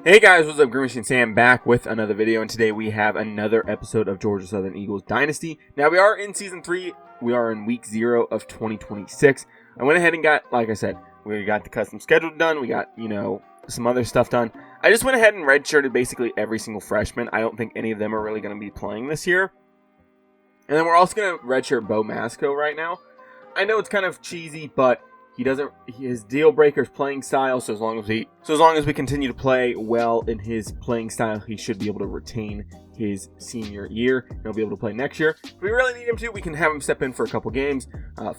Hey guys, what's up? Green Machine Sam back with another video, and today we have another episode of Georgia Southern Eagles Dynasty. Now we are in Season 3, we are in Week 0 of 2026. I went ahead and got, like I said, we got the custom schedule done, we got, some other stuff done. I just went ahead and redshirted basically every single freshman. I don't think any of them are really going to be playing this year. And then we're also going to redshirt Bo Masco right now. I know it's kind of cheesy, but his deal breaker is playing style, so as long as we continue to play well in his playing style, he should be able to retain his senior year. He'll be able to play next year. If we really need him to, we can have him step in for a couple games,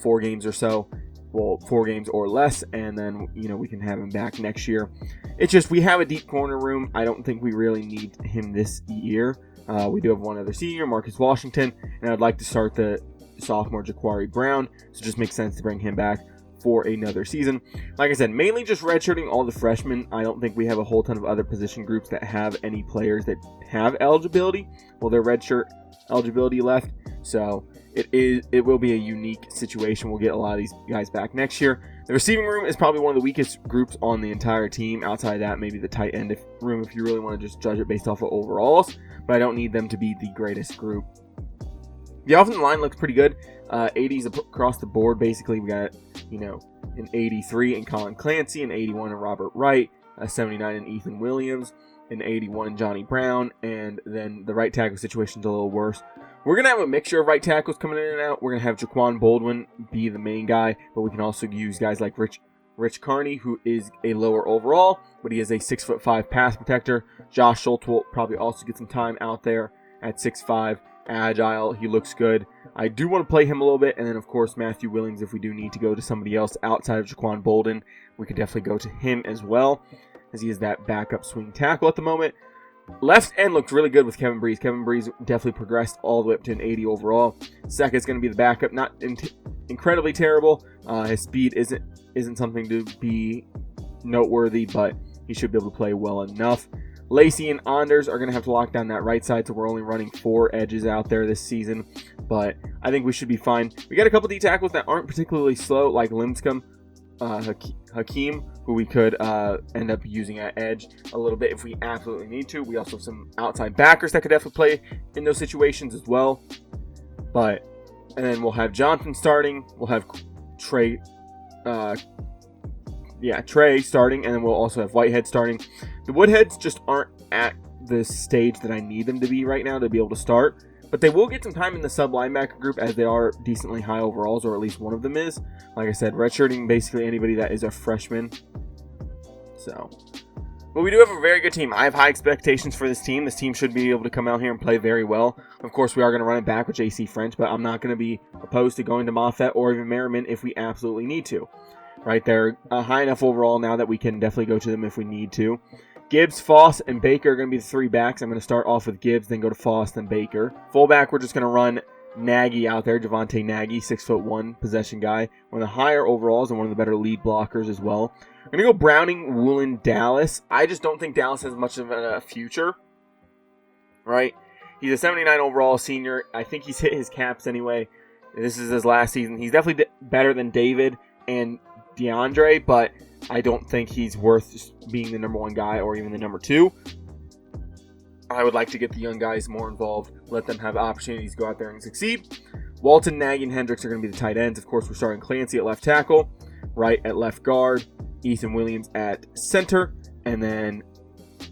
4 games or so. Well, 4 games or less, and then, we can have him back next year. It's just, we have a deep corner room. I don't think we really need him this year. We do have one other senior, Marcus Washington, and I'd like to start the sophomore Jaquari Brown, so it just makes sense to bring him back for another season. Like I said, mainly just redshirting all the freshmen. I don't think we have a whole ton of other position groups that have any players that have eligibility. Well, their redshirt eligibility left, so it will be a unique situation. We'll get a lot of these guys back next year. The receiving room is probably one of the weakest groups on the entire team. Outside of that, maybe the tight end room if you really want to just judge it based off of overalls, but I don't need them to be the greatest group. The offensive line looks pretty good. 80s across the board, basically. We got, an 83 in Colin Clancy, an 81 in Robert Wright, a 79 in Ethan Williams, an 81 in Johnny Brown, and then the right tackle situation's a little worse. We're going to have a mixture of right tackles coming in and out. We're going to have Jaquan Baldwin be the main guy, but we can also use guys like Rich Carney, who is a lower overall, but he is a 6'5" pass protector. Josh Schultz will probably also get some time out there at 6'5", agile. He looks good. I do want to play him a little bit, and then of course Matthew Willings. If we do need to go to somebody else outside of Jaquan Bolden, we could definitely go to him as well, as he is that backup swing tackle at the moment. Left end looked really good with Kevin Breeze. Kevin Breeze definitely progressed all the way up to an 80 overall. Second is going to be the backup, not incredibly terrible. His speed isn't something to be noteworthy, but he should be able to play well enough. Lacey and Anders are going to have to lock down that right side, so we're only running 4 edges out there this season, but I think we should be fine. We got a couple D tackles that aren't particularly slow, like Linscomb, Hakeem, who we could end up using at edge a little bit if we absolutely need to. We also have some outside backers that could definitely play in those situations as well. And then we'll have Johnson starting. We'll have Trey starting, and then we'll also have Whitehead starting. The Woodheads just aren't at the stage that I need them to be right now to be able to start, but they will get some time in the sub linebacker group as they are decently high overalls, or at least one of them is. Like I said, redshirting basically anybody that is a freshman. But we do have a very good team. I have high expectations for this team. This team should be able to come out here and play very well. Of course, we are going to run it back with JC French, but I'm not going to be opposed to going to Moffett or even Merriman if we absolutely need to. Right, they're high enough overall now that we can definitely go to them if we need to. Gibbs, Foss, and Baker are going to be the 3 backs. I'm going to start off with Gibbs, then go to Foss, then Baker. Fullback, we're just going to run Nagy out there, Javante Nagy, 6'1", possession guy. One of the higher overalls and one of the better lead blockers as well. We're going to go Browning, Woolen, Dallas. I just don't think Dallas has much of a future. Right? He's a 79 overall senior. I think he's hit his caps anyway. This is his last season. He's definitely better than David and DeAndre, but I don't think he's worth being the number 1 guy or even the number 2. I would like to get the young guys more involved, let them have opportunities to go out there and succeed. Walton, Nagy, and Hendricks are going to be the tight ends. Of course, we're starting Clancy at left tackle, Wright at left guard, Ethan Williams at center, and then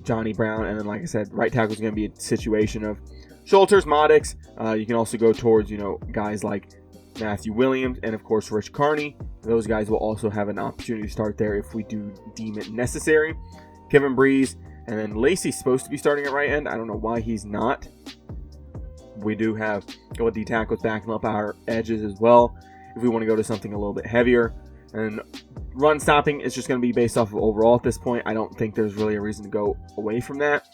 Johnny Brown. And then, like I said, right tackle is going to be a situation of Schulters, Maddox. You can also go towards, guys like Matthew Williams and, of course, Rich Carney. Those guys will also have an opportunity to start there if we do deem it necessary. Kevin Breeze, and then Lacey's supposed to be starting at right end. I don't know why he's not. We do have go with D tackles backing up our edges as well if we want to go to something a little bit heavier. And run stopping is just going to be based off of overall at this point. I don't think there's really a reason to go away from that.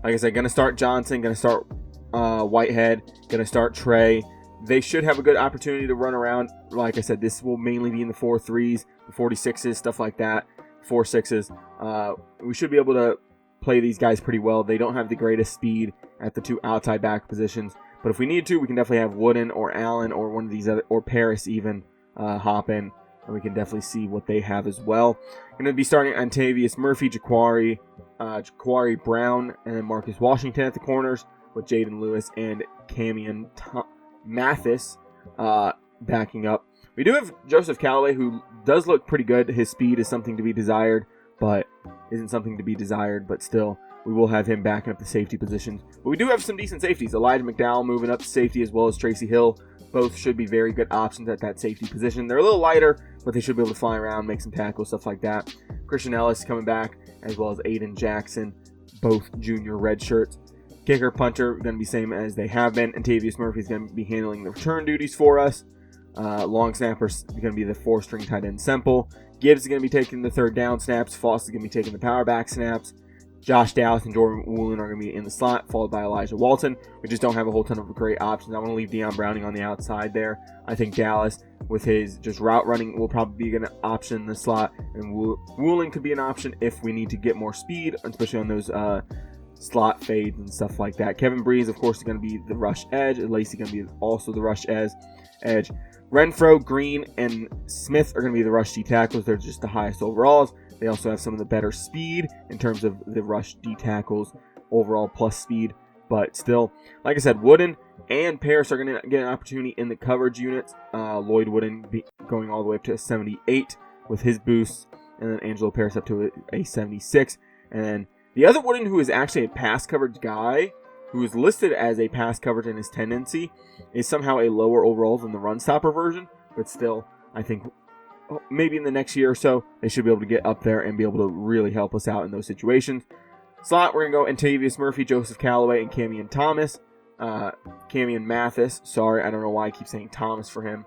Like I said, going to start Johnson, going to start Whitehead, going to start Trey. They should have a good opportunity to run around. Like I said, this will mainly be in the 4-3s, the 46s, stuff like that, 4-6s. We should be able to play these guys pretty well. They don't have the greatest speed at the 2 outside back positions, but if we need to, we can definitely have Wooden or Allen or one of these other, or Paris even, hop in and we can definitely see what they have as well. Going to be starting Antavius Murphy, Jaquari Brown, and then Marcus Washington at the corners, with Jaden Lewis and Camion Mathis backing up. We do have Joseph Callaway, who does look pretty good. His speed is something to be desired, but still, we will have him backing up the safety positions. But we do have some decent safeties. Elijah McDowell moving up to safety, as well as Tracy Hill. Both should be very good options at that safety position. They're a little lighter, but they should be able to fly around, make some tackles, stuff like that. Christian Ellis coming back, as well as Aiden Jackson, both junior red shirts. Kicker, punter, going to be same as they have been. Antavius Murphy is going to be handling the return duties for us. Long snappers going to be the 4-string tight end Semple. Gibbs is going to be taking the third down snaps. Foss is going to be taking the power back snaps. Josh Dallas and Jordan Woolen are going to be in the slot, followed by Elijah Walton. We just don't have a whole ton of great options. I want to leave Deion Browning on the outside there. I think Dallas, with his just route running, will probably be an option in the slot. And Woolen could be an option if we need to get more speed, especially on those slot fades and stuff like that. Kevin Breeze, of course, is going to be the rush edge. Lacey going to be also the rush edge. Renfro, Green, and Smith are going to be the rush D tackles. They're just the highest overalls. They also have some of the better speed in terms of the rush D tackles overall plus speed. But still, like I said, Wooden and Paris are going to get an opportunity in the coverage units. Lloyd Wooden going all the way up to a 78 with his boosts. And then Angelo Paris up to a 76. And then the other Wooden, who is actually a pass coverage guy, who is listed as a pass coverage in his tendency, is somehow a lower overall than the run stopper version. But still, I think maybe in the next year or so, they should be able to get up there and be able to really help us out in those situations. Slot, we're going to go Antavius Murphy, Joseph Callaway, and Camion Mathis. Sorry, I don't know why I keep saying Thomas for him.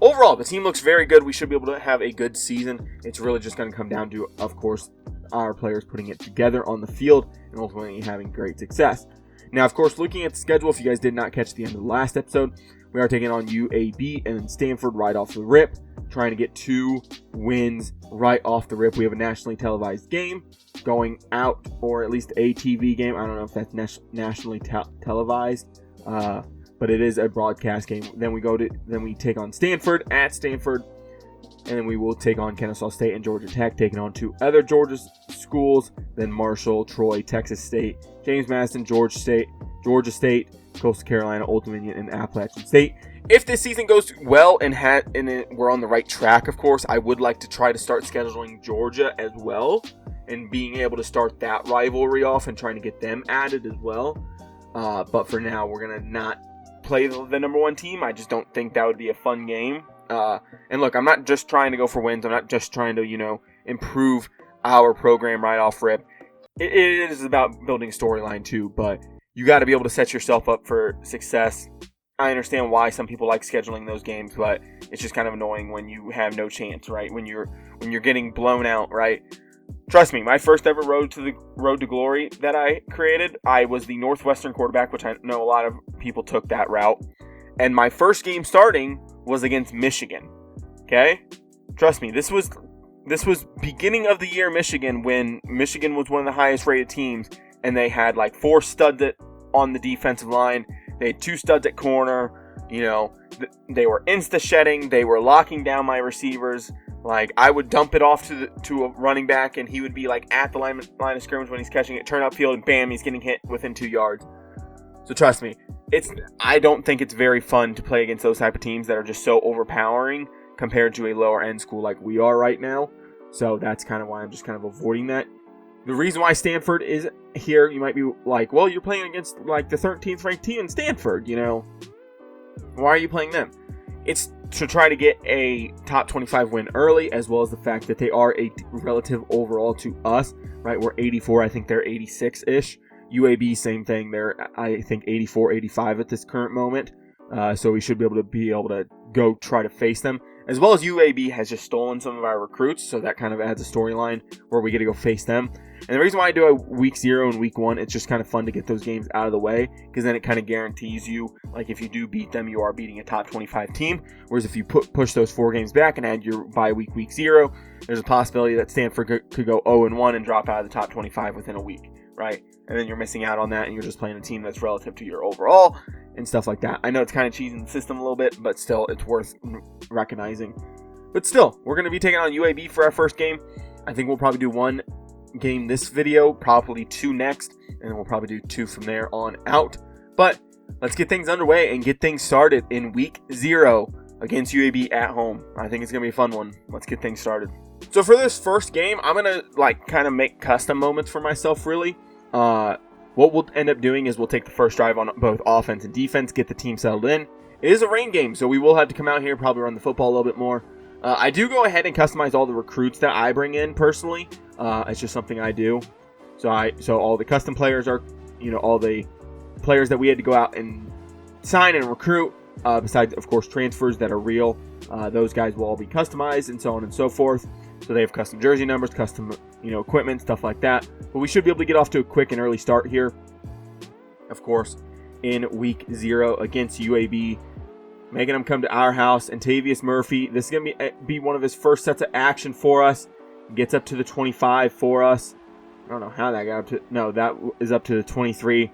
Overall, the team looks very good. We should be able to have a good season. It's really just going to come down to, of course, our players putting it together on the field and ultimately having great success. Now, of course, looking at the schedule, if you guys did not catch the end of the last episode, we are taking on UAB and Stanford right off the rip, trying to get 2 wins right off the rip. We have a nationally televised game going out, or at least a TV game. I don't know if that's nationally televised, but it is a broadcast game. Then we take on Stanford at Stanford, and then we will take on Kennesaw State and Georgia Tech, taking on 2 other Georgia schools, then Marshall, Troy, Texas State, James Madison, Georgia State, Coastal Carolina, Old Dominion, and Appalachian State. If this season goes well and we're on the right track, of course, I would like to try to start scheduling Georgia as well and being able to start that rivalry off and trying to get them added as well. But for now, we're going to not play the number 1 team. I just don't think that would be a fun game. And look, I'm not just trying to go for wins. I'm not just trying to, improve our program right off rip. It is about building a storyline too, but you got to be able to set yourself up for success. I understand why some people like scheduling those games, but it's just kind of annoying when you have no chance, right? When you're getting blown out, right? Trust me, my first ever road to glory that I created, I was the Northwestern quarterback, which I know a lot of people took that route. And my first game starting was against Michigan. Okay? Trust me, this was beginning of the year Michigan, when Michigan was one of the highest rated teams, and they had like 4 studs on the defensive line. They had 2 studs at corner. They were insta-shedding. They were locking down my receivers. Like, I would dump it off to a running back, and he would be like at the line of scrimmage when he's catching it, turn upfield, and bam, he's getting hit within 2 yards. So trust me, I don't think it's very fun to play against those type of teams that are just so overpowering compared to a lower end school like we are right now. So that's kind of why I'm just kind of avoiding that. The reason why Stanford is here, you might be like, well, you're playing against like the 13th ranked team in Stanford, Why are you playing them? It's to try to get a top 25 win early, as well as the fact that they are a relative overall to us, right? We're 84, I think they're 86-ish. UAB, same thing. They're, I think, 84, 85 at this current moment. So we should be able to go try to face them. As well as UAB has just stolen some of our recruits, so that kind of adds a storyline where we get to go face them. And the reason why I do a week 0 and week 1, it's just kind of fun to get those games out of the way, because then it kind of guarantees you, like, if you do beat them, you are beating a top 25 team. Whereas if you push those 4 games back and add your bye week 0, there's a possibility that Stanford could go 0-1 and drop out of the top 25 within a week, right? And then you're missing out on that, and you're just playing a team that's relative to your overall and stuff like that. I know it's kind of cheesing the system a little bit, but still, it's worth recognizing. But still, we're going to be taking on UAB for our first game. I think we'll probably do one game this video, probably 2 next, and then we'll probably do 2 from there on out. But let's get things underway and get things started in week 0 against UAB at home. I think it's going to be a fun one. Let's get things started. So for this first game, I'm going to kind of make custom moments for myself, really. What we'll end up doing is we'll take the first drive on both offense and defense, get the team settled in. It is a rain game, so we will have to come out here, probably run the football a little bit more. I do go ahead and customize all the recruits that I bring in personally. It's just something I do. So all the custom players are, all the players that we had to go out and sign and recruit, besides, of course, transfers that are real. Those guys will all be customized and so on and so forth. So they have custom jersey numbers, custom, equipment, stuff like that. But we should be able to get off to a quick and early start here. Of course, in week 0 against UAB, making them come to our house. And Tavius Murphy, this is going to be one of his first sets of action for us. Gets up to the 25 for us. I don't know how that got up to. No, that is up to the 23.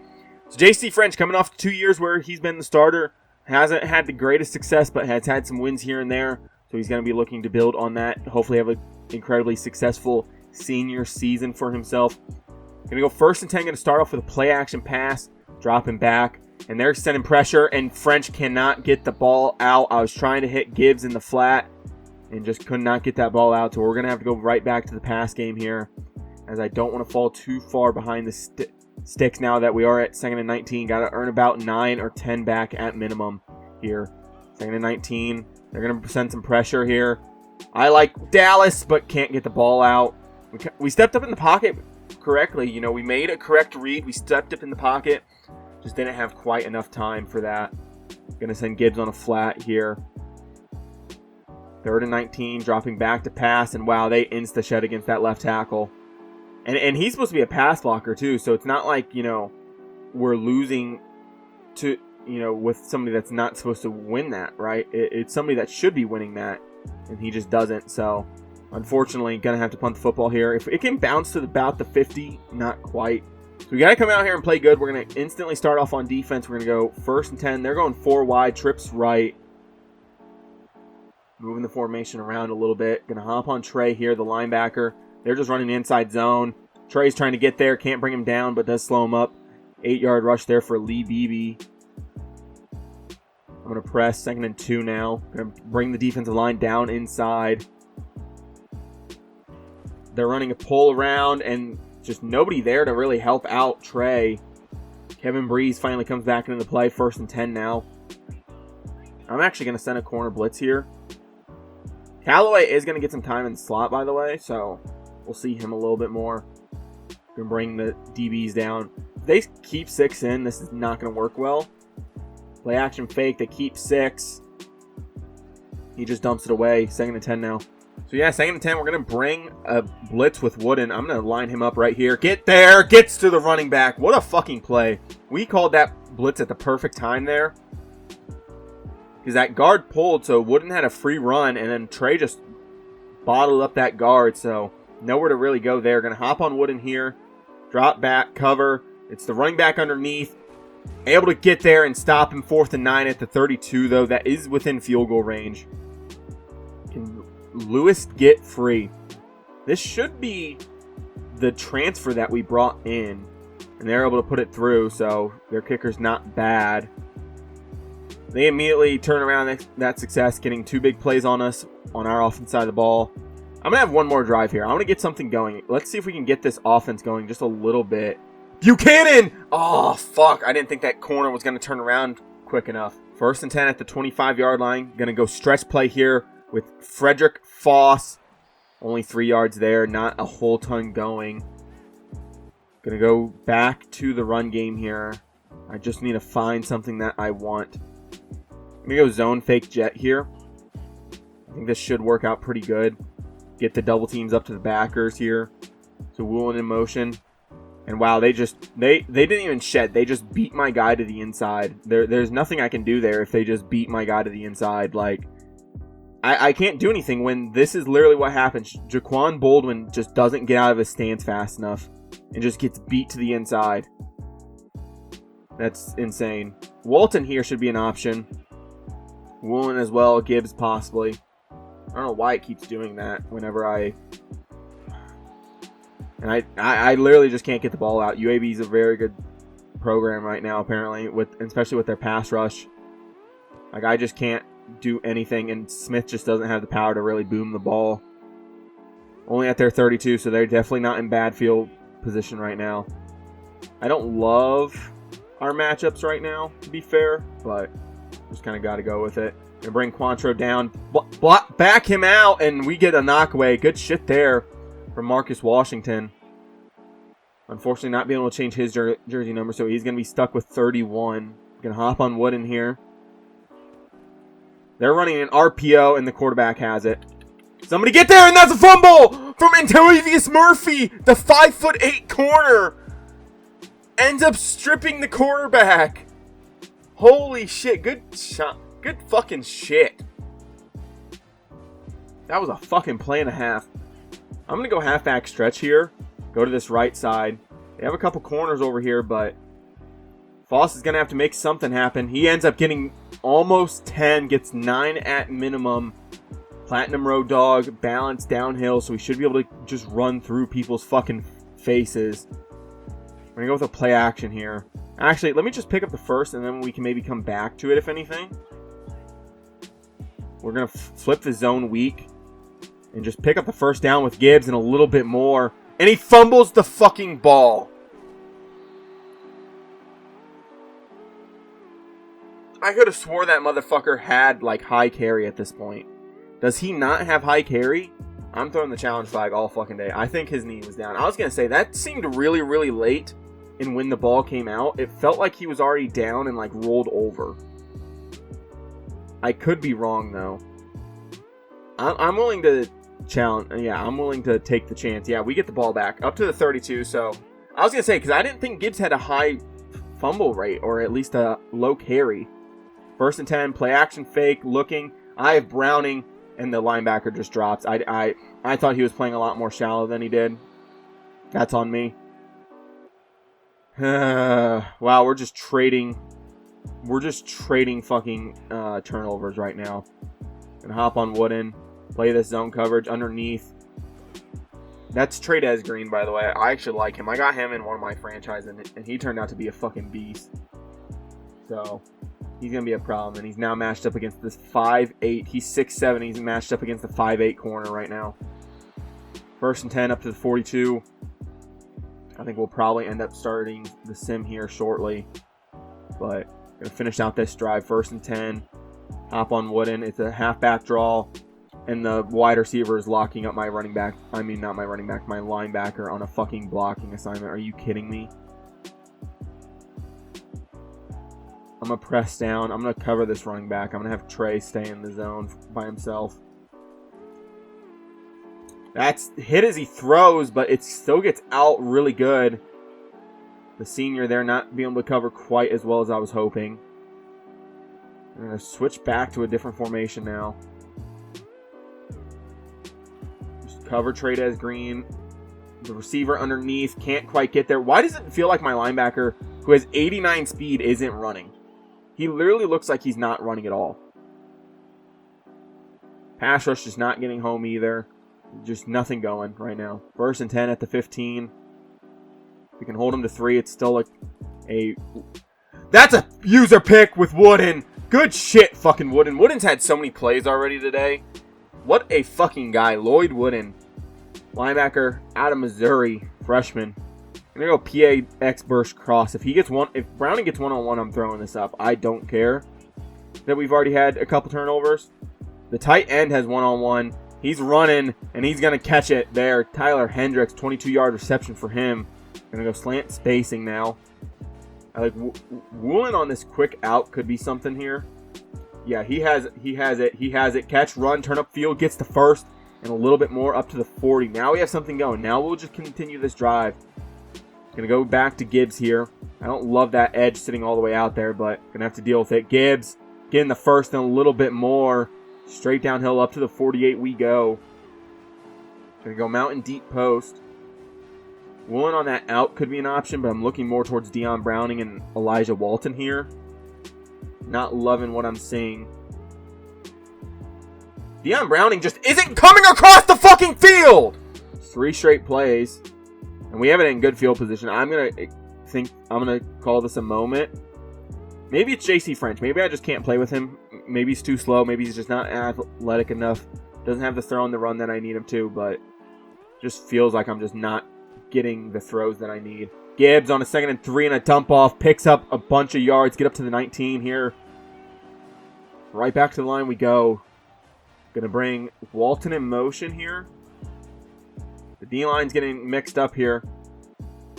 So JC French coming off 2 years where he's been the starter. Hasn't had the greatest success, but has had some wins here and there. So he's going to be looking to build on that. Hopefully have an incredibly successful senior season for himself. Going to go 1st and 10. Going to start off with a play action pass. Dropping back. And they're sending pressure. And French cannot get the ball out. I was trying to hit Gibbs in the flat. And just could not get that ball out. So we're going to have to go right back to the pass game here. As I don't want to fall too far behind the sticks now that we are at 2nd and 19. Got to earn about 9 or 10 back at minimum here. 2nd and 19. They're going to send some pressure here. I like Dallas, but can't get the ball out. We stepped up in the pocket correctly. We made a correct read. We stepped up in the pocket. Just didn't have quite enough time for that. Going to send Gibbs on a flat here. 3rd and 19, dropping back to pass. And wow, they insta-shed against that left tackle. And he's supposed to be a pass blocker too. So it's not like, we're losing to, with somebody that's not supposed to win that, right? It's somebody that should be winning that. And he just doesn't. So unfortunately, going to have to punt the football here. If it can bounce to about the 50, not quite. So we got to come out here and play good. We're going to instantly start off on defense. We're going to go 1st and 10. They're going 4 wide, trips right. Moving the formation around a little bit. Going to hop on Trey here, the linebacker. They're just running the inside zone. Trey's trying to get there. Can't bring him down, but does slow him up. 8-yard rush there for Lee Beebe. I'm going to press 2nd and 2 now. Going to bring the defensive line down inside. They're running a pull around and just nobody there to really help out Trey. Kevin Breeze finally comes back into the play. 1st and 10 now. I'm actually going to send a corner blitz here. Callaway is going to get some time in the slot, by the way, so we'll see him a little bit more. Going to bring the DBs down. If they keep 6 in, this is not going to work well. Play action fake. They keep 6. He just dumps it away. 2nd and 10 now. So yeah, 2nd and 10. We're going to bring a blitz with Wooden. I'm going to line him up right here. Get there. Gets to the running back. What a fucking play. We called that blitz at the perfect time there. Because that guard pulled, so Wooden had a free run, and then Trey just bottled up that guard, so nowhere to really go there. Going to hop on Wooden here. Drop back, cover. It's the running back underneath. Able to get there and stop him. 4th and 9 at the 32, though. That is within field goal range. Can Lewis get free? This should be the transfer that we brought in. And they're able to put it through, so their kicker's not bad. They immediately turn around that success, getting 2 big plays on us on our offense side of the ball. I'm going to have one more drive here. I want to get something going. Let's see if we can get this offense going just a little bit. Buchanan! Oh, fuck. I didn't think that corner was going to turn around quick enough. 1st and 10 at the 25-yard line. Going to go stretch play here with Frederick Foss. Only 3 yards there. Not a whole ton going. Going to go back to the run game here. I just need to find something that I want. I'm going to go zone fake jet here. I think this should work out pretty good. Get the double teams up to the backers here. So Woolen in motion. And wow, they didn't even shed. They just beat my guy to the inside. There's nothing I can do there if they just beat my guy to the inside. Like, I can't do anything when this is literally what happens. Jaquan Baldwin just doesn't get out of his stance fast enough and just gets beat to the inside. That's insane. Walton here should be an option. Woolen as well. Gibbs possibly. I don't know why it keeps doing that whenever I literally just can't get the ball out. UAB is a very good program right now, apparently, especially with their pass rush. Like, I just can't do anything, and Smith just doesn't have the power to really boom the ball. Only at their 32, so they're definitely not in bad field position right now. I don't love our matchups right now, to be fair, but just kind of got to go with it. Gonna bring Quantro down, back him out, and we get a knockaway. Good shit there from Marcus Washington. Unfortunately, not being able to change his jersey number, so he's going to be stuck with 31. Going to hop on Wooden here. They're running an RPO, and the quarterback has it. Somebody get there, and that's a fumble from Antovius Murphy. The 5'8" corner ends up stripping the quarterback. Holy shit, good shot. Good fucking shit. That was a fucking play and a half. I'm going to go halfback stretch here. Go to this right side. They have a couple corners over here, but Foss is going to have to make something happen. He ends up getting almost 10, gets 9 at minimum. Platinum Road Dog, balance downhill, so we should be able to just run through people's fucking faces. We're going to go with a play action here. Actually, let me just pick up the first, and then we can maybe come back to it, if anything. We're going to flip the zone weak and just pick up the first down with Gibbs and a little bit more. And he fumbles the fucking ball. I could have swore that motherfucker had, like, high carry at this point. Does he not have high carry? I'm throwing the challenge flag all fucking day. I think his knee was down. I was going to say, that seemed really, really late. And when the ball came out, it felt like he was already down and, like, rolled over. I could be wrong, though. I'm willing to challenge. Yeah, I'm willing to take the chance. Yeah, we get the ball back up to the 32. So I was going to say, because I didn't think Gibbs had a high fumble rate, or at least a low carry. 1st and 10, play action fake, looking. I have Browning, and the linebacker just drops. I thought he was playing a lot more shallow than he did. That's on me. Wow, we're just trading. We're just trading fucking turnovers right now. Gonna hop on Wooden. Play this zone coverage underneath. That's Tradez Green, by the way. I actually like him. I got him in one of my franchises, and he turned out to be a fucking beast. So, he's going to be a problem. And he's now matched up against this 5'8". He's 6'7". He's matched up against the 5'8" corner right now. 1st and 10 up to the 42. I think we'll probably end up starting the sim here shortly. But going to finish out this drive. 1st and 10. Hop on Wooden. It's a halfback draw. And the wide receiver is locking up my running back. I mean, not my running back. My linebacker on a fucking blocking assignment. Are you kidding me? I'm going to press down. I'm going to cover this running back. I'm going to have Trey stay in the zone by himself. That's hit as he throws, but it still gets out really good. The senior there not being able to cover quite as well as I was hoping. I'm going to switch back to a different formation now. Just cover Tradez Green. The receiver underneath can't quite get there. Why does it feel like my linebacker, who has 89 speed, isn't running? He literally looks like he's not running at all. Pass rush is not getting home either. Just nothing going right now. 1st and 10 at the 15. We can hold him to 3. It's still like a... That's a user pick with Wooden. Good shit, fucking Wooden. Wooden's had so many plays already today. What a fucking guy. Lloyd Wooden. Linebacker out of Missouri. Freshman. I'm going to go PAX burst cross. If Browning gets one-on-one, I'm throwing this up. I don't care that we've already had a couple turnovers. The tight end has one-on-one. He's running, and he's going to catch it there. Tyler Hendricks, 22-yard reception for him. Going to go slant spacing now. I like Woolen on this quick out could be something here. Yeah, he has it. Catch, run, turn up field, gets the first, and a little bit more up to the 40. Now we have something going. Now we'll just continue this drive. Gonna go back to Gibbs here. I don't love that edge sitting all the way out there, but gonna have to deal with it. Gibbs getting the first and a little bit more. Straight downhill up to the 48 we go. Gonna go mountain deep post. Woolen on that out could be an option, but I'm looking more towards Deion Browning and Elijah Walton here. Not loving what I'm seeing. Deion Browning just isn't coming across the fucking field! 3 straight plays. And we have it in good field position. I'm going to call this a moment. Maybe it's JC French. Maybe I just can't play with him. Maybe he's too slow. Maybe he's just not athletic enough. Doesn't have the throw and the run that I need him to, but just feels like I'm just not getting the throws that I need. Gibbs on a 2nd and 3 and a dump off. Picks up a bunch of yards. Get up to the 19 here. Right back to the line we go. Going to bring Walton in motion here. The D-line's getting mixed up here.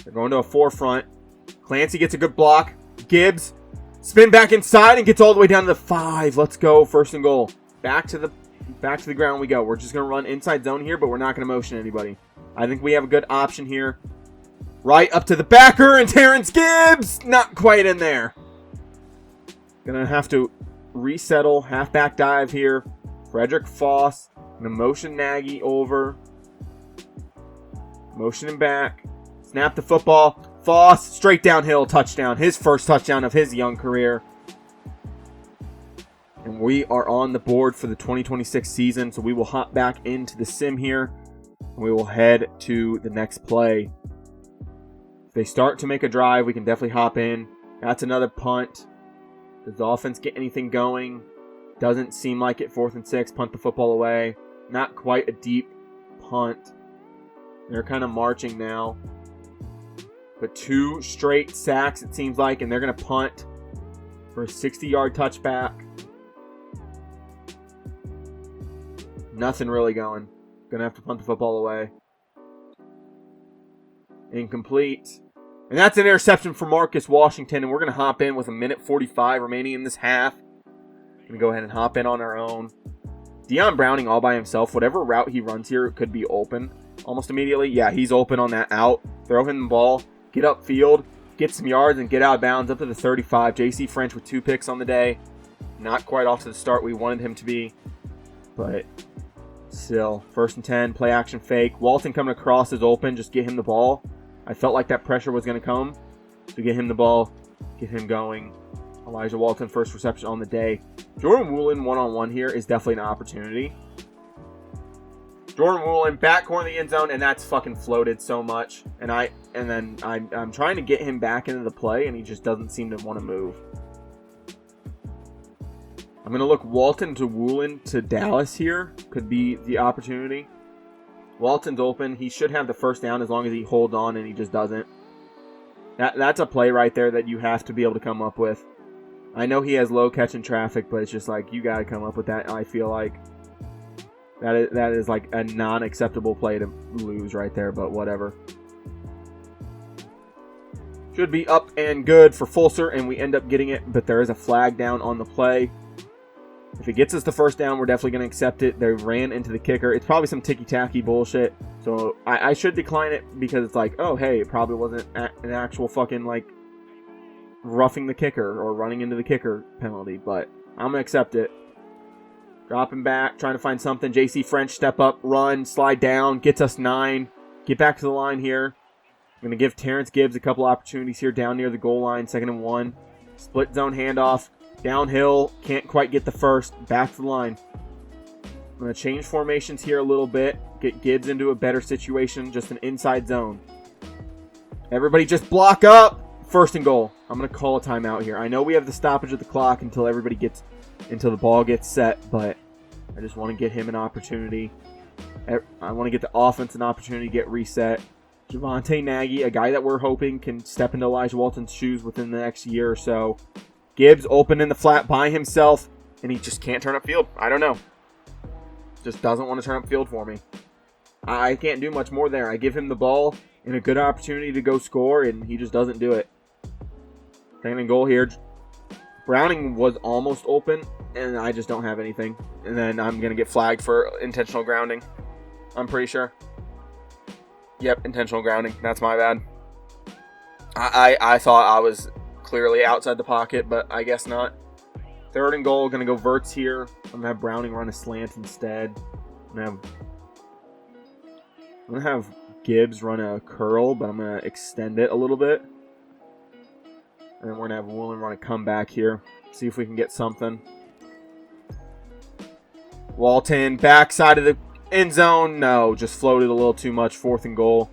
They're going to a 4-front. Clancy gets a good block. Gibbs spin back inside and gets all the way down to the 5. Let's go. 1st and goal. Back to the ground we go. We're just going to run inside zone here, but we're not going to motion anybody. I think we have a good option here. Right up to the backer, and Terrence Gibbs not quite in there. Going to have to resettle. Halfback dive here. Frederick Foss. Going to motion Nagy over. Motion him back. Snap the football. Foss, straight downhill, touchdown. His first touchdown of his young career. And we are on the board for the 2026 season, so we will hop back into the sim here. And we will head to the next play. If they start to make a drive, we can definitely hop in. That's another punt. Does the offense get anything going? Doesn't seem like it. 4th and 6, punt the football away. Not quite a deep punt. They're kind of marching now. But 2 straight sacks, it seems like, and they're going to punt for a 60-yard touchback. Nothing really going. Going to have to punt the football away. Incomplete. And that's an interception for Marcus Washington, and we're going to hop in with 1:45 remaining in this half. Going to go ahead and hop in on our own. Deion Browning all by himself. Whatever route he runs here could be open almost immediately. Yeah, he's open on that out. Throw him the ball. Get upfield. Get some yards and get out of bounds up to the 35. JC French with 2 picks on the day. Not quite off to the start we wanted him to be. But still, 1st and 10. Play action fake. Walton coming across is open. Just get him the ball. I felt like that pressure was going to come. So get him the ball. Get him going. Elijah Walton, first reception on the day. Jordan Woolen one-on-one here is definitely an opportunity. Jordan Woolen, back corner of the end zone, and that's fucking floated so much. And I'm trying to get him back into the play, and he just doesn't seem to want to move. I'm going to look Walton to Woolen to Dallas here. Could be the opportunity. Walton's open. He should have the first down as long as he holds on, and he just doesn't. That's a play right there that you have to be able to come up with. I know he has low catch in traffic, but it's just like you got to come up with that. I feel like that is like a non-acceptable play to lose right there, but whatever. Should be up and good for Fulser, and we end up getting it, but there is a flag down on the play. If it gets us the first down, we're definitely going to accept it. They ran into the kicker. It's probably some ticky-tacky bullshit, so I should decline it because it's like, oh, hey, it probably wasn't an actual fucking, like, roughing the kicker or running into the kicker penalty, but I'm going to accept it. Dropping back, trying to find something. JC French, step up, run, slide down, gets us 9. Get back to the line here. I'm going to give Terrence Gibbs a couple opportunities here down near the goal line, 2nd and 1. Split zone handoff. Downhill, can't quite get the first. Back to the line. I'm going to change formations here a little bit. Get Gibbs into a better situation. Just an inside zone. Everybody just block up. 1st and goal. I'm going to call a timeout here. I know we have the stoppage of the clock until the ball gets set, but I just want to get him an opportunity. I want to get the offense an opportunity to get reset. Javante Nagy, a guy that we're hoping can step into Elijah Walton's shoes within the next year or so. Gibbs open in the flat by himself, and he just can't turn up field. I don't know. Just doesn't want to turn up field for me. I can't do much more there. I give him the ball and a good opportunity to go score, and he just doesn't do it. 2nd and goal here. Browning was almost open, and I just don't have anything. And then I'm going to get flagged for intentional grounding. I'm pretty sure. Yep, intentional grounding. That's my bad. I thought I was clearly outside the pocket, but I guess not. 3rd and goal, going to go verts here. I'm going to have Browning run a slant instead. I'm going to have Gibbs run a curl, but I'm going to extend it a little bit. And then we're going to have Woolen run a comeback here. See if we can get something. Walton, backside of the end zone. No, just floated a little too much. 4th and goal.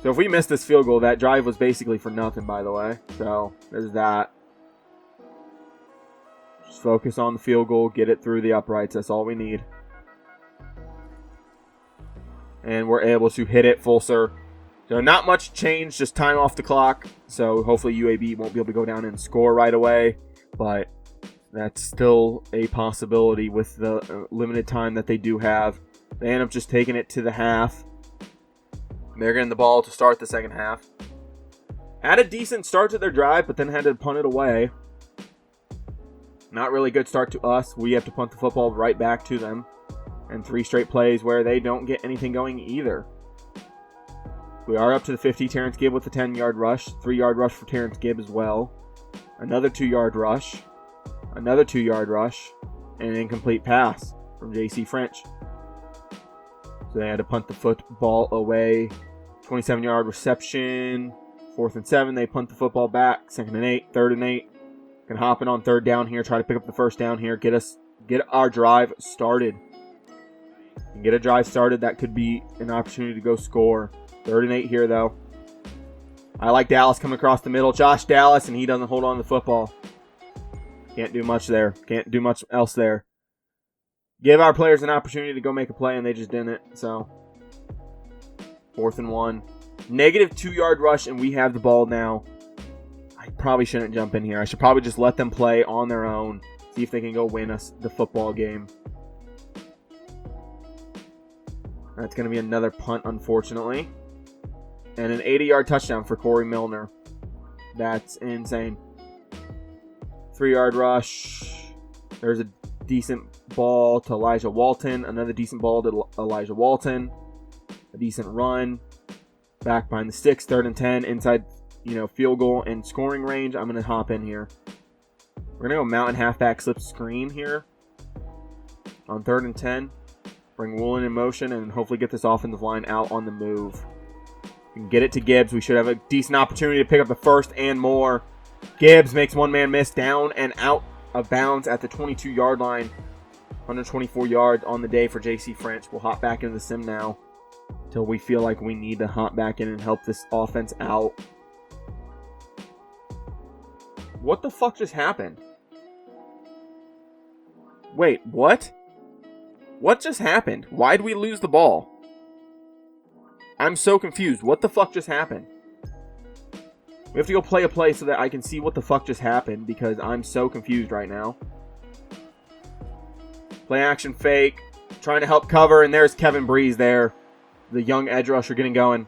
So if we missed this field goal, that drive was basically for nothing, by the way. So there's that. Just focus on the field goal. Get it through the uprights. That's all we need. And we're able to hit it full sir. So not much change, just time off the clock. So hopefully UAB won't be able to go down and score right away. But that's still a possibility with the limited time that they do have. They end up just taking it to the half. They're getting the ball to start the second half. Had a decent start to their drive, but then had to punt it away. Not really good start to us. We have to punt the football right back to them. And 3 straight plays where they don't get anything going either. We are up to the 50. Terrence Gibb with a 10-yard rush. 3-yard rush for Terrence Gibb as well. Another 2-yard rush. Another 2-yard rush. And an incomplete pass from J.C. French. So they had to punt the football away. 27-yard reception. 4th and 7. They punt the football back. 2nd and 8. 3rd and 8. Can hop in on 3rd down here. Try to pick up the 1st down here. Get our drive started. Get a drive started. That could be an opportunity to go score. 3rd and 8 here, though. I like Dallas coming across the middle. Josh Dallas, and he doesn't hold on to the football. Can't do much there. Can't do much else there. Give our players an opportunity to go make a play, and they just didn't. So, 4th and 1. Negative 2-yard rush, and we have the ball now. I probably shouldn't jump in here. I should probably just let them play on their own. See if they can go win us the football game. That's going to be another punt, unfortunately. And an 80-yard touchdown for Corey Milner. That's insane. 3-yard rush. There's a decent ball to Elijah Walton. Another decent ball to Elijah Walton. A decent run. Back behind the sticks. 3rd and 10. Inside, field goal and scoring range. I'm going to hop in here. We're going to go mountain halfback slip screen here. On 3rd and 10. Bring Woolen in motion and hopefully get this offensive line out on the move. We can get it to Gibbs. We should have a decent opportunity to pick up the 1st and more. Gibbs makes one man miss, down and out of bounds at the 22-yard line. 124 yards on the day for J.C. French. We'll hop back into the sim now until we feel like we need to hop back in and help this offense out. What the fuck just happened? Wait, what? What just happened? Why did we lose the ball? I'm so confused. What the fuck just happened? We have to go play a play so that I can see what the fuck just happened because I'm so confused right now. Play action fake. Trying to help cover, and there's Kevin Breeze there. The young edge rusher getting going.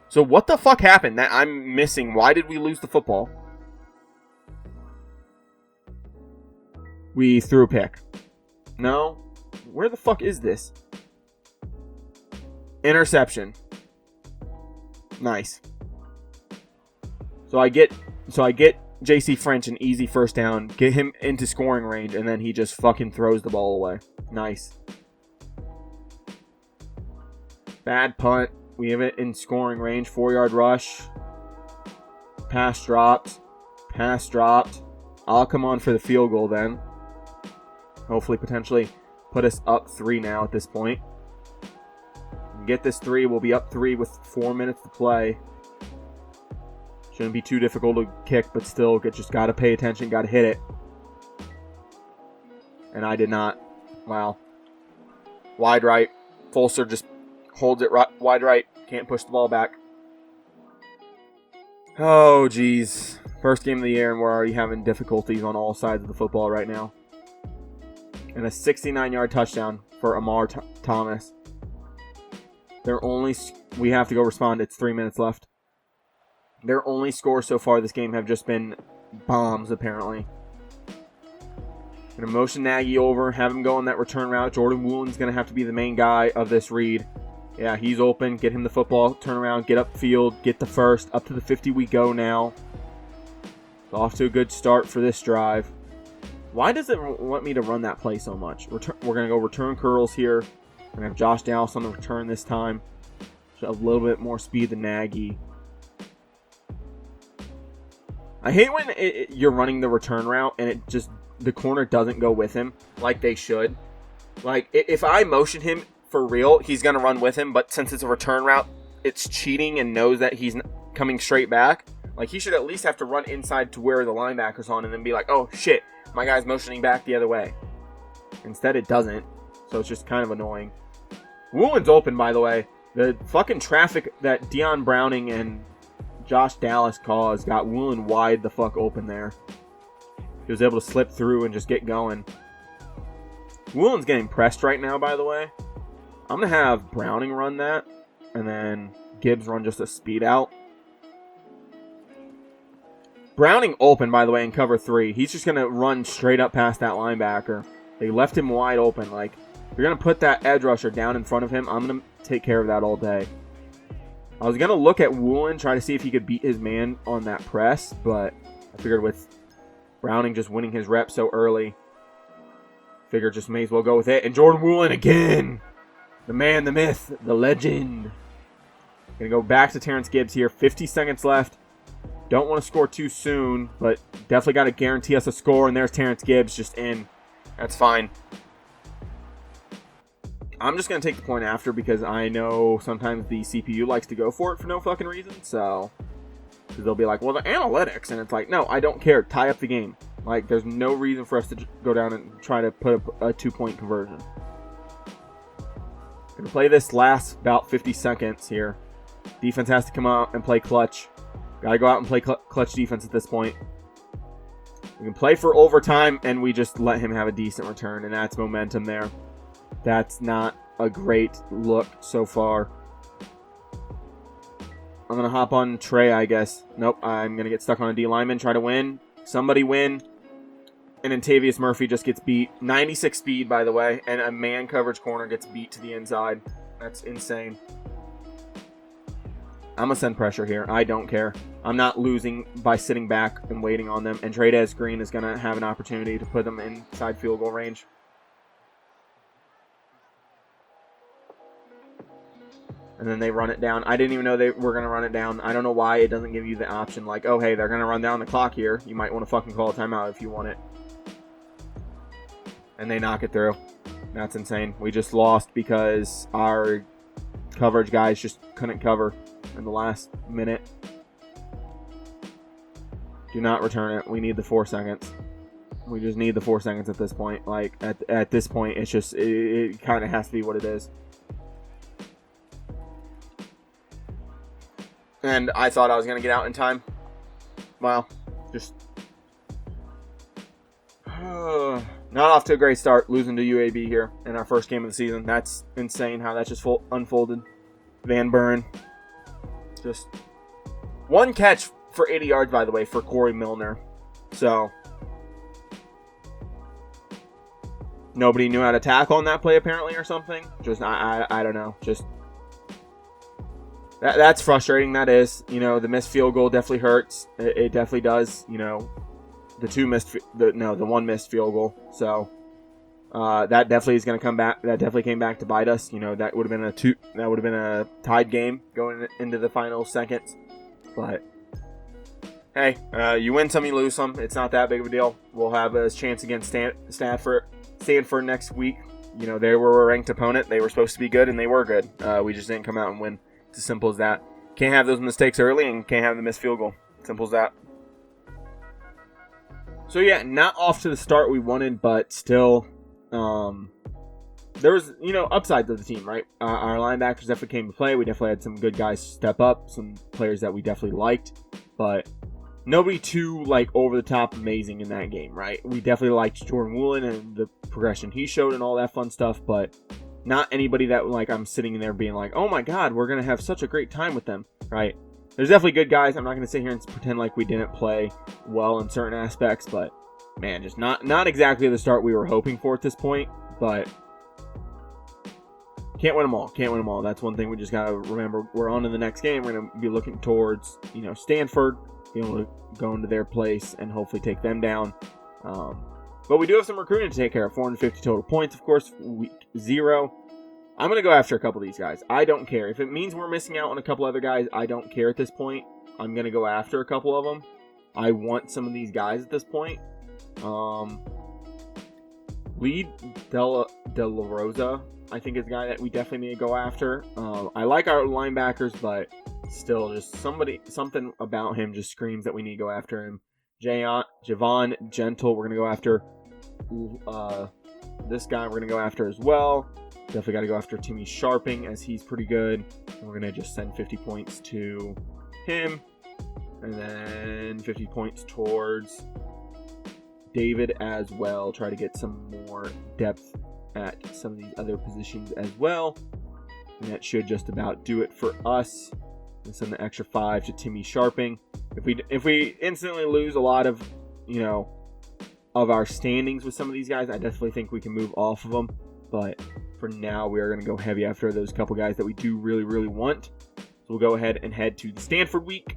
So what the fuck happened that I'm missing? Why did we lose the football? We threw a pick. No. Where the fuck is this? Interception. Nice. So I get JC French an easy 1st down, get him into scoring range, and then he just fucking throws the ball away. Nice. Bad punt. We have it in scoring range. 4-yard rush. Pass dropped. Pass dropped. I'll come on for the field goal then. Hopefully, potentially put us up 3 now at this point. Get this 3. We'll be up 3 with 4 minutes to play. Shouldn't be too difficult to kick, but still, just got to pay attention, got to hit it. And I did not. Wow. Wide right. Folser just holds it right, wide right. Can't push the ball back. Oh, geez. First game of the year, and we're already having difficulties on all sides of the football right now. And a 69-yard touchdown for Amar Thomas. We have to go respond. It's 3 minutes left. Their only scores so far this game have just been bombs, apparently. Gonna motion Nagy over, have him go on that return route. Jordan Woolen's gonna have to be the main guy of this read. Yeah, he's open. Get him the football, turn around, get upfield, get the 1st. Up to the 50 we go now. It's off to a good start for this drive. Why does it want me to run that play so much? We're going to go return curls here. We're going to have Josh Dallas on the return this time. Should have a little bit more speed than Nagy. I hate when you're running the return route and the corner doesn't go with him. like they should. Like, if I motion him for real, he's going to run with him. But since it's a return route, it's cheating and knows that he's coming straight back. Like, he should at least have to run inside to where the linebacker's on and then be like, oh, shit, my guy's motioning back the other way. Instead, it doesn't. So it's just kind of annoying. Woolen's open, by the way. The fucking traffic that Deion Browning and Josh Dallas caused got Woolen wide the fuck open there. He was able to slip through and just get going. Woolen's getting pressed right now, by the way. I'm going to have Browning run that. And then Gibbs run just a speed out. Browning open, by the way, in cover 3. He's just going to run straight up past that linebacker. They left him wide open. Like, if you're going to put that edge rusher down in front of him, I'm going to take care of that all day. I was going to look at Woolen, try to see if he could beat his man on that press, but I figured with Browning just winning his rep so early, figured just may as well go with it. And Jordan Woolen again! The man, the myth, the legend. Going to go back to Terrence Gibbs here. 50 seconds left. Don't want to score too soon, but definitely got to guarantee us a score. And there's Terrence Gibbs just in. That's fine. I'm just going to take the point after because I know sometimes the CPU likes to go for it for no fucking reason. So, because they'll be like, well, the analytics. And it's like, no, I don't care. Tie up the game. Like, there's no reason for us to go down and try to put up a 2-point conversion. Going to play this last about 50 seconds here. Defense has to come out and play clutch. Got to go out and play clutch defense at this point. We can play for overtime, and we just let him have a decent return, and that's momentum there. That's not a great look so far. I'm going to hop on Trey, I guess. Nope, I'm going to get stuck on a D lineman, try to win. Somebody win. And then Tavius Murphy just gets beat. 96 speed, by the way, and a man coverage corner gets beat to the inside. That's insane. I'm going to send pressure here. I don't care. I'm not losing by sitting back and waiting on them. And Trades Green is going to have an opportunity to put them inside field goal range. And then they run it down. I didn't even know they were going to run it down. I don't know why it doesn't give you the option like, oh, hey, they're going to run down the clock here. You might want to fucking call a timeout if you want it. And they knock it through. That's insane. We just lost because our coverage guys just couldn't cover in the last minute. Do not return it. We need the 4 seconds. We just need the 4 seconds at this point. Like, at this point, it's just, it kind of has to be what it is. And I thought I was going to get out in time. Well, just not off to a great start, losing to UAB here in our first game of the season. That's insane how that just unfolded. Van Buren. Just one catch for 80 yards, by the way, for Corey Milner. So, nobody knew how to tackle on that play, apparently, or something. Just, I don't know. Just, that's frustrating. That is. You know, the missed field goal definitely hurts. It definitely does. You know, the one missed field goal. So, that definitely is going to come back. That definitely came back to bite us. You know, that would have been a tied game going into the final seconds. But hey, you win some, you lose some. It's not that big of a deal. We'll have a chance against Stanford next week. You know, they were a ranked opponent. They were supposed to be good, and they were good. We just didn't come out and win. It's as simple as that. Can't have those mistakes early, and can't have the missed field goal. Simple as that. So yeah, not off to the start we wanted, but still, there was, you know, upside to the team, right? Our linebackers definitely came to play. We definitely had some good guys step up, some players that we definitely liked, but nobody too, like, over the top amazing in that game, right? We definitely liked Jordan Woolen and the progression he showed and all that fun stuff, but not anybody that, like, I'm sitting in there being like, oh my god, we're going to have such a great time with them, right? There's definitely good guys. I'm not going to sit here and pretend like we didn't play well in certain aspects, but man, just not exactly the start we were hoping for at this point, but can't win them all. Can't win them all. That's one thing we just got to remember. We're on to the next game. We're going to be looking towards, you know, Stanford, be able to go into their place and hopefully take them down. But we do have some recruiting to take care of. 450 total points, of course, week 0. I'm going to go after a couple of these guys. I don't care. If it means we're missing out on a couple other guys, I don't care at this point. I'm going to go after a couple of them. I want some of these guys at this point. Lee De La Rosa, I think, is a guy that we definitely need to go after. I like our linebackers, but still, just something about him just screams that we need to go after him. Javon Gentle, we're going to go after. This guy we're going to go after as well. Definitely got to go after Timmy Sharping, as he's pretty good. And we're going to just send 50 points to him. And then 50 points towards David as well. Try to get some more depth at some of these other positions as well. And that should just about do it for us. And send the extra 5 to Timmy Sharping. If we instantly lose a lot of, of our standings with some of these guys, I definitely think we can move off of them. But for now, we are going to go heavy after those couple guys that we do really, really want. So we'll go ahead and head to the Stanford week.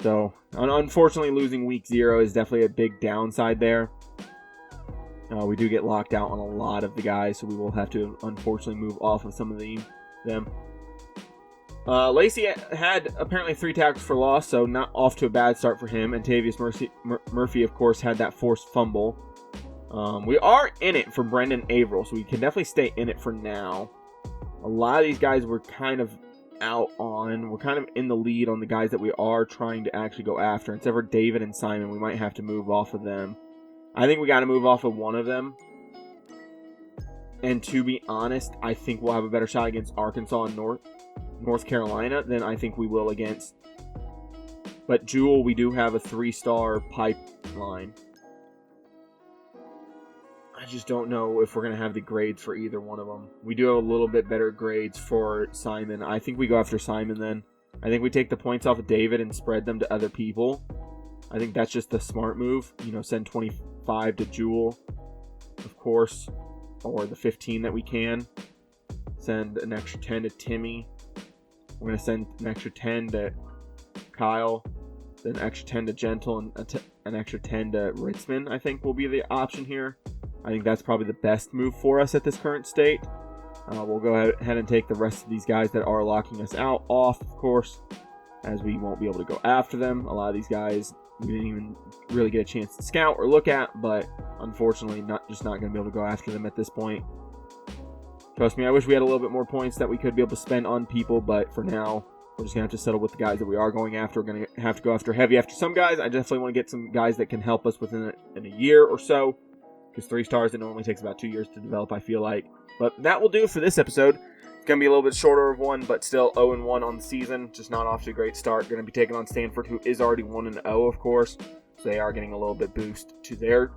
So, unfortunately, losing week 0 is definitely a big downside there. We do get locked out on a lot of the guys, so we will have to, unfortunately, move off of some of them. Lacey had apparently 3 tackles for loss, so not off to a bad start for him. And Tavius Murphy, of course, had that forced fumble. We are in it for Brendan Averill, so we can definitely stay in it for now. A lot of these guys we're kind of out on. We're kind of in the lead on the guys that we are trying to actually go after. Except for David and Simon, we might have to move off of them. I think we got to move off of one of them. And to be honest, I think we'll have a better shot against Arkansas and North Carolina than I think we will against. But Jewel, we do have a 3-star pipeline. I just don't know if we're going to have the grades for either one of them. We do have a little bit better grades for Simon. I think we go after Simon then. I think we take the points off of David and spread them to other people. I think that's just the smart move. Send 25 to Jewel, of course, or the 15 that we can. Send an extra 10 to Timmy. We're going to send an extra 10 to Kyle, then an extra 10 to Gentle, and an extra 10 to Ritzman, I think, will be the option here. I think that's probably the best move for us at this current state. We'll go ahead and take the rest of these guys that are locking us out off, of course, as we won't be able to go after them. A lot of these guys we didn't even really get a chance to scout or look at, but unfortunately not going to be able to go after them at this point. Trust me, I wish we had a little bit more points that we could be able to spend on people, but for now, we're just going to have to settle with the guys that we are going after. We're going to have to go heavy after some guys. I definitely want to get some guys that can help us within a year or so. Because 3 stars, it normally takes about 2 years to develop, I feel like. But that will do it for this episode. It's going to be a little bit shorter of one, but still 0-1 on the season. Just not off to a great start. Going to be taking on Stanford, who is already 1-0, of course. So they are getting a little bit boost to their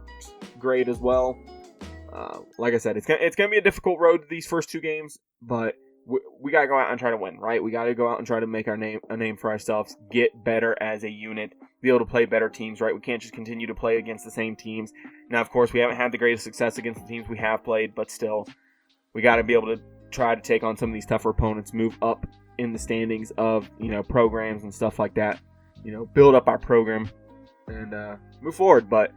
grade as well. Like I said, it's going to be a difficult road to these first 2 games, but we got to go out and try to win, right? We got to go out and try to make a name for ourselves, get better as a unit, be able to play better teams, right? We can't just continue to play against the same teams. Now, of course, we haven't had the greatest success against the teams we have played, but still, we got to be able to try to take on some of these tougher opponents, move up in the standings of, programs and stuff like that, build up our program and move forward. But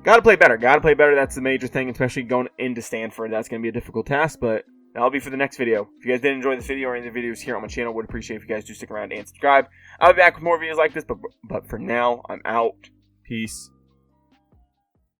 got to play better. That's the major thing, especially going into Stanford. That's going to be a difficult task, but that'll be for the next video. If you guys did enjoy this video or any of the videos here on my channel, would appreciate if you guys do stick around and subscribe. I'll be back with more videos like this, but for now, I'm out. Peace.